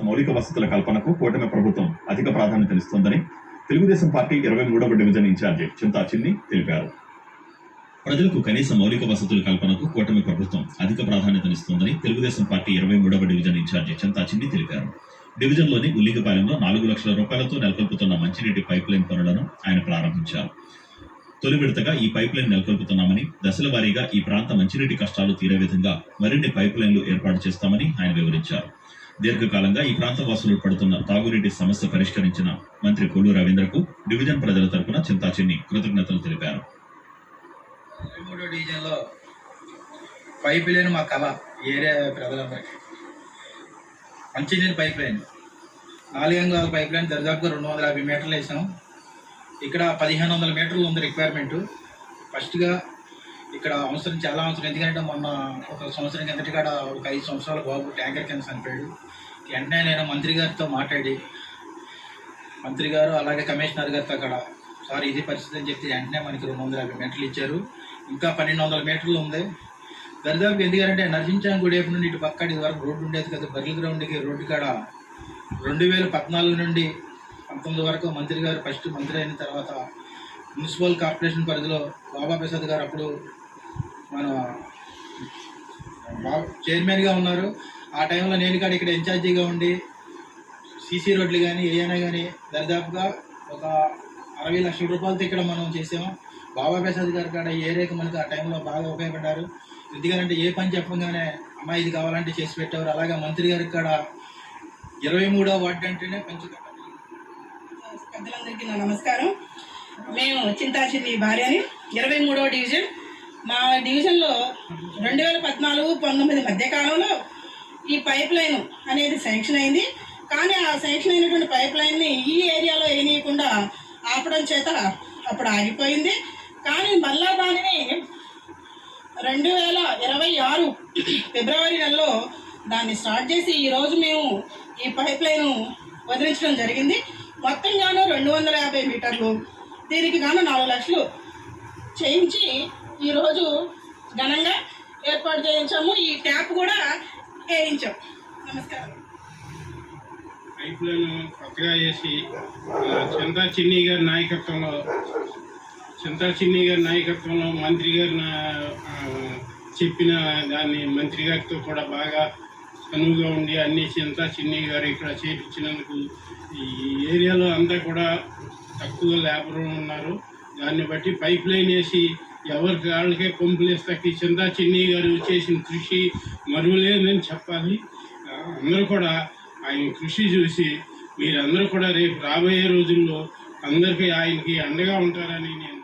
మౌలిక వసతుల కల్పనకు కూటమి ప్రభుత్వం అధిక ప్రాధాన్యతనిస్తోందని తెలుగుదేశం పార్టీ 23వ డివిజన్ ఇన్ఛార్జి చింతా చిన్ని తెలిపారు. ప్రజలకు కనీస మౌలిక వసతుల కల్పనకు కూటమి ప్రభుత్వం అధిక ప్రాధాన్యతనిస్తోందని తెలుగుదేశం పార్టీ 23వ డివిజన్ ఇన్ఛార్జి చింతా చిన్ని తెలిపారు. డివిజన్లోని ఉల్లికపాలెంలో 4 లక్షల రూపాయలతో నెలకొల్పుతున్న మంచినీటి పైప్ లైన్ పనులను ఆయన ప్రారంభించారు. తొలి విడతగా ఈ పైప్ లైన్ నెలకొల్పుతున్నామని, దశల వారీగా ఈ ప్రాంత మంచినీటి కష్టాలు తీరే విధంగా మరిన్ని పైప్ లైన్లు ఏర్పాటు చేస్తామని ఆయన వివరించారు. దీర్ఘకాలంగా ఈ ప్రాంత వాసులు పడుతున్న తాగునీటి సమస్య పరిష్కరించిన మంత్రి కొల్లు రవీంద్రకు డివిజన్ ప్రజల తరపున చింతా చిన్ని కృతజ్ఞతలు తెలిపారు. 23వ డివిజన్లో పైప్ లైన్ మా కళ ఏరియా ప్రజలందరికీ. మంచినీటి పైప్ లైన్ 4 అంగుళాల పైప్ లైన్ దరిదాపుగా 250 మీటర్లు వేసాం. ఇక్కడ 1500 మీటర్లు ఉంది రిక్వైర్మెంటు. ఫస్ట్గా ఇక్కడ చాలా అవసరం, ఎందుకంటే మొన్న ఒక సంవత్సరం కిందటి కాడ ఒక 5 సంవత్సరాల బాబు ట్యాంకర్ కింద చనిపోయాడు. వెంటనే నేను మంత్రి గారితో మాట్లాడి, మంత్రి గారు అలాగే కమిషనర్ గారితో అక్కడ సార్ ఇది పరిస్థితి అని చెప్తే వెంటనే మనకి 250 మీటర్లు ఇచ్చారు. ఇంకా 1200 మీటర్లు ఉంది దరిదాపు. ఎందుకంటే నరసించాం గుడి వైపు నుండి ఇటు పక్క ఇది వరకు రోడ్డు ఉండేది కదా, బర్రెల గ్రౌండ్కి రోడ్డు కాడ 2014 నుండి 19 వరకు మంత్రి గారు ఫస్ట్ మంత్రి అయిన తర్వాత మున్సిపల్ కార్పొరేషన్ పరిధిలో బాబా ప్రసాద్ గారు అప్పుడు మన చైర్మన్గా ఉన్నారు. ఆ టైంలో నేను ఇక్కడ ఇన్ఛార్జిగా ఉండి సీసీ రోడ్లు కానీ ఏమైనా కానీ దరిదాపుగా ఒక 60 లక్షల రూపాయలతో ఇక్కడ మనం చేసాము. బాబా ప్రసాద్ గారు కాడ ఈ ఏరియాకి మనకు ఆ టైంలో బాగా ఉపయోగపడ్డారు. ఎందుకంటే ఏ పని చెప్పగానే అమ్మాయి ఇది కావాలంటే చేసి పెట్టేవారు. అలాగే మంత్రి గారికి కాడ 23వ వార్డు అంటేనే పెద్దలందరికీ నా నమస్కారం. మేము చింతా చిన్ని భార్యని 23వ డివిజన్. మా డివిజన్లో 2014-19 మధ్యకాలంలో ఈ పైప్ లైన్ అనేది శాంక్షన్ అయింది. కానీ ఆ శాంక్షన్ అయినటువంటి పైప్ లైన్ని ఈ ఏరియాలో వేయనీయకుండా ఆపడం చేత అప్పుడు ఆగిపోయింది. కానీ మళ్ళా దానిని 2026 ఫిబ్రవరి నెలలో దాన్ని స్టార్ట్ చేసి ఈరోజు మేము ఈ పైప్ లైన్ వదిలించడం జరిగింది. మొత్తం గాను 250 మీటర్లు, దీనికి గాను 4 లక్షలు చేయించి ఈరోజు ఘనంగా ఏర్పాటు చేయించాము. ఈ ట్యాప్ కూడా వేయించాం. నమస్కారం. పైప్ లైన్ కొత్తగా చేసి చింతా చిన్ని గారి నాయకత్వంలో మంత్రి గారు చెప్పిన దాన్ని మంత్రి గారితో కూడా బాగా అనువుగా ఉండి అన్ని చింతా చిన్ని గారు ఇక్కడ చేయించినందుకు ఈ ఏరియాలో అంతా కూడా తక్కువ లేబర్ ఉన్నారు. దాన్ని బట్టి పైప్ లైన్ వేసి ఎవరికి వాళ్ళకే పంపులేస్తాకి చింతా చిన్ని గారు చేసిన కృషి మరువలేదని చెప్పాలి. అందరూ కూడా ఆయన కృషి చూసి మీరందరూ కూడా రేపు రాబోయే రోజుల్లో అందరికీ ఆయనకి అండగా ఉంటారని నేను